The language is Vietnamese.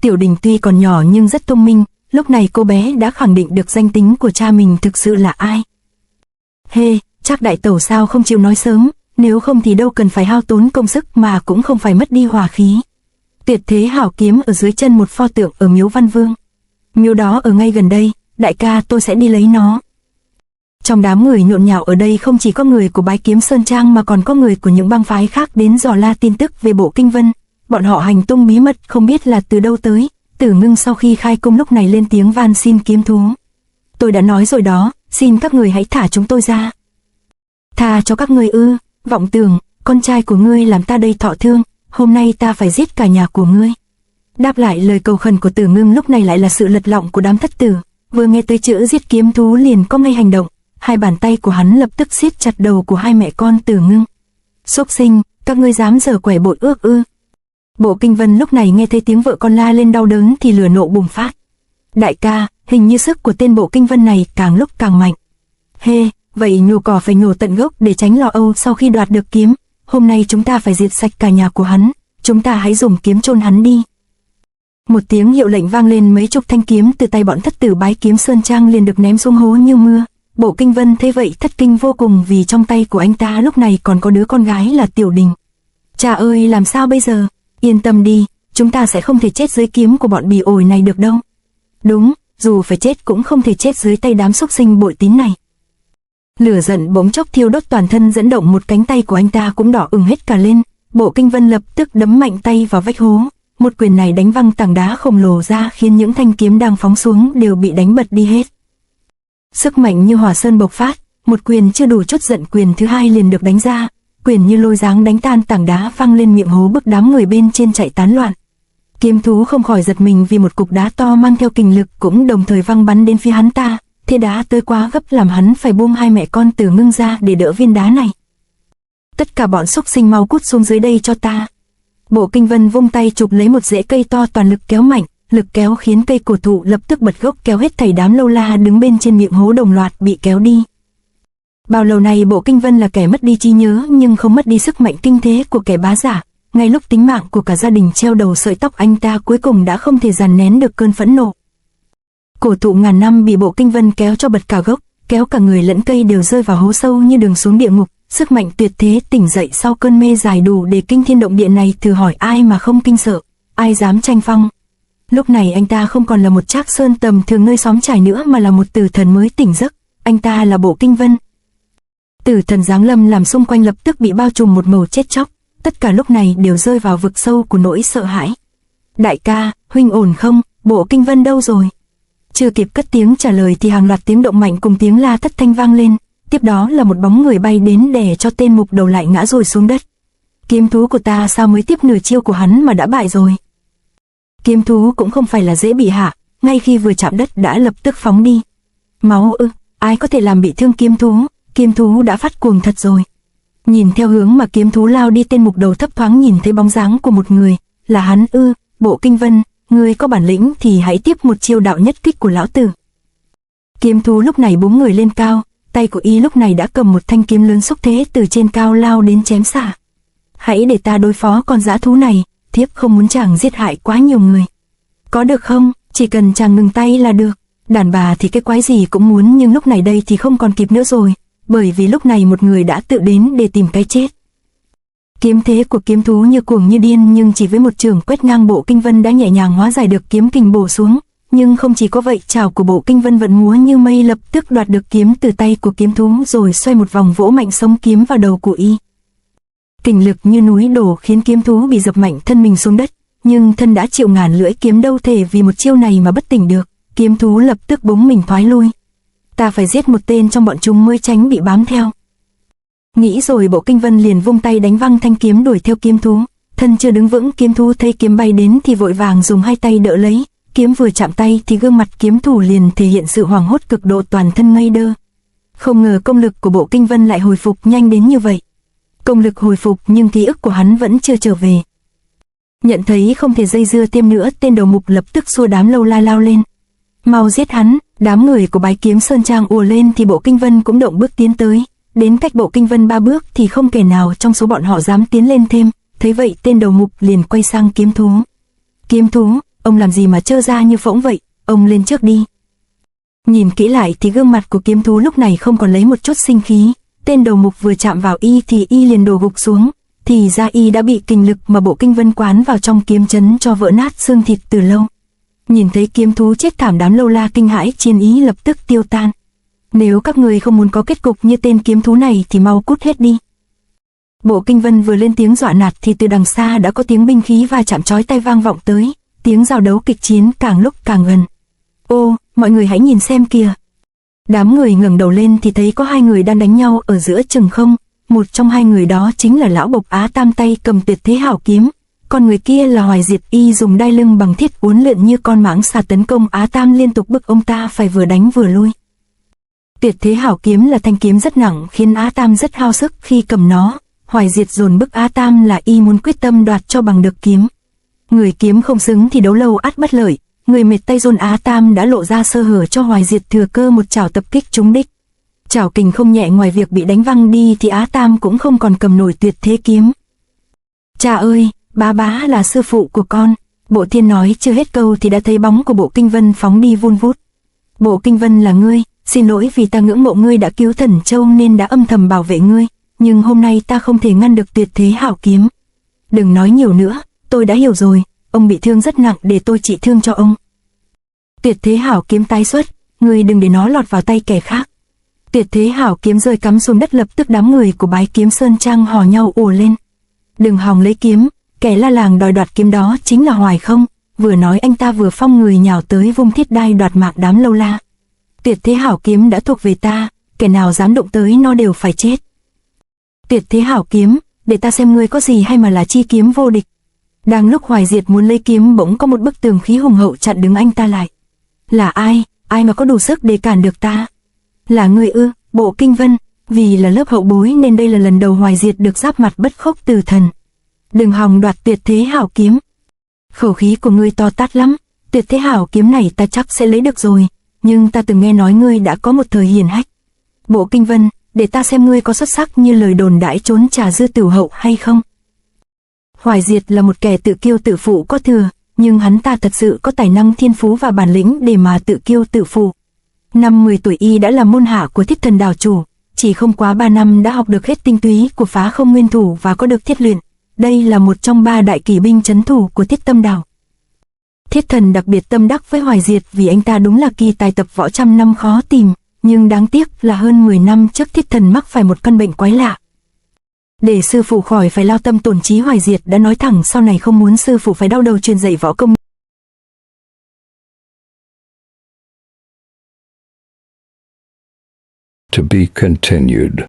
Tiểu Đình tuy còn nhỏ nhưng rất thông minh, lúc này cô bé đã khẳng định được danh tính của cha mình thực sự là ai. Chắc đại tẩu sao không chịu nói sớm, nếu không thì đâu cần phải hao tốn công sức mà cũng không phải mất đi hòa khí. Tuyệt thế hảo kiếm ở dưới chân một pho tượng ở miếu Văn Vương. Miếu đó ở ngay gần đây, đại ca tôi sẽ đi lấy nó. Trong đám người nhộn nhạo ở đây không chỉ có người của Bái Kiếm Sơn Trang mà còn có người của những bang phái khác đến dò la tin tức về Bộ Kinh Vân. Bọn họ hành tung bí mật không biết là từ đâu tới. Tử Ngưng sau khi khai cung lúc này lên tiếng van xin kiếm thú. Tôi đã nói rồi đó, xin các người hãy thả chúng tôi ra. Tha cho các ngươi ư? Vọng Tưởng, con trai của ngươi làm ta đây thọ thương, hôm nay ta phải giết cả nhà của ngươi. Đáp lại lời cầu khẩn của Tử Ngưng lúc này lại là sự lật lọng của đám thất tử. Vừa nghe tới chữ giết kiếm thú liền có ngay hành động, hai bàn tay của hắn lập tức siết chặt đầu của hai mẹ con Tử Ngưng. Xúc sinh, các ngươi dám giở quẻ bội ước ư? Bộ Kinh Vân lúc này nghe thấy tiếng vợ con la lên đau đớn thì lửa nộ bùng phát. Đại ca, hình như sức của tên Bộ Kinh Vân này càng lúc càng mạnh. Vậy nhổ cỏ phải nhổ tận gốc để tránh lo âu sau khi đoạt được kiếm. Hôm nay chúng ta phải diệt sạch cả nhà của hắn, chúng ta hãy dùng kiếm chôn hắn đi. Một tiếng hiệu lệnh vang lên, mấy chục thanh kiếm từ tay bọn thất tử Bái Kiếm Sơn Trang liền được ném xuống hố như mưa. Bộ Kinh Vân thấy vậy thất kinh vô cùng vì trong tay của anh ta lúc này còn có đứa con gái là Tiểu Đình. Cha ơi, làm sao bây giờ? Yên tâm đi, chúng ta sẽ không thể chết dưới kiếm của bọn bỉ ổi này được đâu. Đúng, dù phải chết cũng không thể chết dưới tay đám xúc sinh bội tín này. Lửa giận bỗng chốc thiêu đốt toàn thân, dẫn động một cánh tay của anh ta cũng đỏ ửng hết cả lên. Bộ Kinh Vân lập tức đấm mạnh tay vào vách hố. Một quyền này đánh văng tảng đá khổng lồ ra khiến những thanh kiếm đang phóng xuống đều bị đánh bật đi hết. Sức mạnh như hỏa sơn bộc phát, một quyền chưa đủ chốt giận quyền thứ hai liền được đánh ra. Quyền như lôi giáng đánh tan tảng đá văng lên miệng hố, bức đám người bên trên chạy tán loạn. Kiếm thú không khỏi giật mình vì một cục đá to mang theo kình lực cũng đồng thời văng bắn đến phía hắn ta. Thế đá tới quá gấp làm hắn phải buông hai mẹ con Tử Ngưng ra để đỡ viên đá này. Tất cả bọn xúc sinh mau cút xuống dưới đây cho ta. Bộ Kinh Vân vung tay chụp lấy một rễ cây to, toàn lực kéo mạnh, lực kéo khiến cây cổ thụ lập tức bật gốc, kéo hết thảy đám lâu la đứng bên trên miệng hố đồng loạt bị kéo đi. Bao lâu nay Bộ Kinh Vân là kẻ mất đi trí nhớ nhưng không mất đi sức mạnh kinh thế của kẻ bá giả. Ngay lúc tính mạng của cả gia đình treo đầu sợi tóc, anh ta cuối cùng đã không thể dằn nén được cơn phẫn nộ. Cổ thụ ngàn năm bị Bộ Kinh Vân kéo cho bật cả gốc, kéo cả người lẫn cây đều rơi vào hố sâu như đường xuống địa ngục. Sức mạnh tuyệt thế tỉnh dậy sau cơn mê dài đủ để kinh thiên động địa này, thử hỏi ai mà không kinh sợ, ai dám tranh phong. Lúc này anh ta không còn là một Trác Sơn tầm thường nơi xóm trải nữa mà là một tử thần mới tỉnh giấc, anh ta là Bộ Kinh Vân. Tử thần giáng lâm làm xung quanh lập tức bị bao trùm một màu chết chóc, tất cả lúc này đều rơi vào vực sâu của nỗi sợ hãi. Đại ca, huynh ổn không? Bộ Kinh Vân đâu rồi? Chưa kịp cất tiếng trả lời thì hàng loạt tiếng động mạnh cùng tiếng la thất thanh vang lên. Tiếp đó là một bóng người bay đến đè cho tên mục đầu lại ngã rồi xuống đất. Kiếm thú của ta sao mới tiếp nửa chiêu của hắn mà đã bại rồi? Kiếm thú cũng không phải là dễ bị hạ, ngay khi vừa chạm đất đã lập tức phóng đi. Máu ư? Ai có thể làm bị thương kiếm thú? Kiếm thú đã phát cuồng thật rồi. Nhìn theo hướng mà kiếm thú lao đi, tên mục đầu thấp thoáng nhìn thấy bóng dáng của một người. Là hắn ư? Bộ Kinh Vân, ngươi có bản lĩnh thì hãy tiếp một chiêu đạo nhất kích của lão tử. Kiếm thú lúc này búng người lên cao. Tay của y lúc này đã cầm một thanh kiếm lớn xúc thế từ trên cao lao đến chém xả. Hãy để ta đối phó con dã thú này, thiếp không muốn chàng giết hại quá nhiều người. Có được không? Chỉ cần chàng ngừng tay là được. Đàn bà thì cái quái gì cũng muốn, nhưng lúc này đây thì không còn kịp nữa rồi, bởi vì lúc này một người đã tự đến để tìm cái chết. Kiếm thế của kiếm thú như cuồng như điên, nhưng chỉ với một chưởng quét ngang, Bộ Kinh Vân đã nhẹ nhàng hóa giải được kiếm kình bổ xuống. Nhưng không chỉ có vậy, chảo của Bộ Kinh Vân vận múa như mây, lập tức đoạt được kiếm từ tay của kiếm thú rồi xoay một vòng vỗ mạnh sống kiếm vào đầu của y. Kình lực như núi đổ khiến kiếm thú bị dập mạnh thân mình xuống đất, nhưng thân đã chịu ngàn lưỡi kiếm đâu thể vì một chiêu này mà bất tỉnh được. Kiếm thú lập tức búng mình thoái lui. Ta phải giết một tên trong bọn chúng mới tránh bị bám theo. Nghĩ rồi, Bộ Kinh Vân liền vung tay đánh văng thanh kiếm đuổi theo kiếm thú. Thân chưa đứng vững, kiếm thú thấy kiếm bay đến thì vội vàng dùng hai tay đỡ lấy. Kiếm vừa chạm tay thì gương mặt kiếm thủ liền thể hiện sự hoảng hốt cực độ, toàn thân ngây đơ. Không ngờ công lực của Bộ Kinh Vân lại hồi phục nhanh đến như vậy. Công lực hồi phục nhưng ký ức của hắn vẫn chưa trở về. Nhận thấy không thể dây dưa thêm nữa, tên đầu mục lập tức xua đám lâu la lao lên. Mau giết hắn! Đám người của Bái Kiếm Sơn Trang ùa lên thì Bộ Kinh Vân cũng động bước tiến tới. Đến cách Bộ Kinh Vân 3 bước thì không kẻ nào trong số bọn họ dám tiến lên thêm. Thấy vậy tên đầu mục liền quay sang kiếm thú. Kiếm thú, ông làm gì mà trơ ra như phỗng vậy, ông lên trước đi. Nhìn kỹ lại thì gương mặt của kiếm thú lúc này không còn lấy một chút sinh khí, tên đầu mục vừa chạm vào y thì y liền đổ gục xuống, thì ra y đã bị kình lực mà Bộ Kinh Vân quán vào trong kiếm chấn cho vỡ nát xương thịt từ lâu. Nhìn thấy kiếm thú chết thảm, đám lâu la kinh hãi, chiến ý lập tức tiêu tan. Nếu các người không muốn có kết cục như tên kiếm thú này thì mau cút hết đi. Bộ Kinh Vân vừa lên tiếng dọa nạt thì từ đằng xa đã có tiếng binh khí va chạm chói tai vang vọng tới, tiếng giao đấu kịch chiến càng lúc càng gần. Ô, mọi người hãy nhìn xem kìa. Đám người ngẩng đầu lên thì thấy có hai người đang đánh nhau ở giữa chừng không. Một trong hai người đó chính là lão Bộc Á Tam tay cầm Tuyệt Thế Hảo Kiếm, còn người kia là Hoài Diệt, y dùng đai lưng bằng thiết uốn lượn như con mãng xà tấn công Á Tam, liên tục bức ông ta phải vừa đánh vừa lui. Tuyệt Thế Hảo Kiếm là thanh kiếm rất nặng, khiến Á Tam rất hao sức khi cầm nó. Hoài Diệt dồn bức Á Tam là y muốn quyết tâm đoạt cho bằng được kiếm. Người kiếm không xứng thì đấu lâu ắt bất lợi, người mệt tay dồn Á Tam đã lộ ra sơ hở cho Hoài Diệt thừa cơ một chảo tập kích trúng đích. Chảo kình không nhẹ, ngoài việc bị đánh văng đi thì Á Tam cũng không còn cầm nổi tuyệt thế kiếm. Cha ơi, bá bá là sư phụ của con. Bộ Thiên nói chưa hết câu thì đã thấy bóng của Bộ Kinh Vân phóng đi vun vút. Bộ Kinh Vân là ngươi, xin lỗi vì ta ngưỡng mộ ngươi đã cứu Thần Châu nên đã âm thầm bảo vệ ngươi, nhưng hôm nay ta không thể ngăn được Tuyệt Thế Hảo Kiếm. Đừng nói nhiều nữa, tôi đã hiểu rồi, ông bị thương rất nặng, để tôi trị thương cho ông. Tuyệt Thế Hảo Kiếm tái xuất, ngươi đừng để nó lọt vào tay kẻ khác. Tuyệt Thế Hảo Kiếm rơi cắm xuống đất, lập tức đám người của Bái Kiếm Sơn Trang hò nhau ùa lên. Đừng hòng lấy kiếm, kẻ la làng đòi đoạt kiếm đó chính là Hoài Không. Vừa nói anh ta vừa phong người nhào tới vung thiết đai đoạt mạng đám lâu la. Tuyệt Thế Hảo Kiếm đã thuộc về ta, kẻ nào dám động tới nó đều phải chết. Tuyệt Thế Hảo Kiếm, để ta xem ngươi có gì hay mà là chi kiếm vô địch. Đang lúc Hoài Diệt muốn lấy kiếm, bỗng có một bức tường khí hùng hậu chặn đứng anh ta lại. Là ai, ai mà có đủ sức để cản được ta? Là ngươi ư? Bộ Kinh Vân. Vì là lớp hậu bối nên đây là lần đầu Hoài Diệt được giáp mặt bất khốc từ thần. Đừng hòng đoạt Tuyệt Thế Hảo Kiếm. Khẩu khí của ngươi to tát lắm, Tuyệt Thế Hảo Kiếm này ta chắc sẽ lấy được rồi, nhưng ta từng nghe nói ngươi đã có một thời hiển hách. Bộ Kinh Vân, để ta xem ngươi có xuất sắc như lời đồn đãi trốn trà dư tửu hậu hay không. Hoài Diệt là một kẻ tự kiêu tự phụ có thừa, nhưng hắn ta thật sự có tài năng, thiên phú và bản lĩnh để mà tự kiêu tự phụ. Năm 10 tuổi y đã là môn hạ của Thiết Thần Đảo Chủ, chỉ không quá 3 năm đã học được hết tinh túy của Phá Không Nguyên Thủ và có được thiết luyện. Đây là một trong 3 đại kỵ binh trấn thủ của Thiết Tâm Đảo. Thiết Thần đặc biệt tâm đắc với Hoài Diệt vì anh ta đúng là kỳ tài tập võ trăm năm khó tìm, nhưng đáng tiếc là hơn 10 năm trước Thiết Thần mắc phải một căn bệnh quái lạ. Để sư phụ khỏi phải lao tâm tổn trí, Hoài Diệt đã nói thẳng sau này không muốn sư phụ phải đau đầu truyền dạy võ công. To be continued.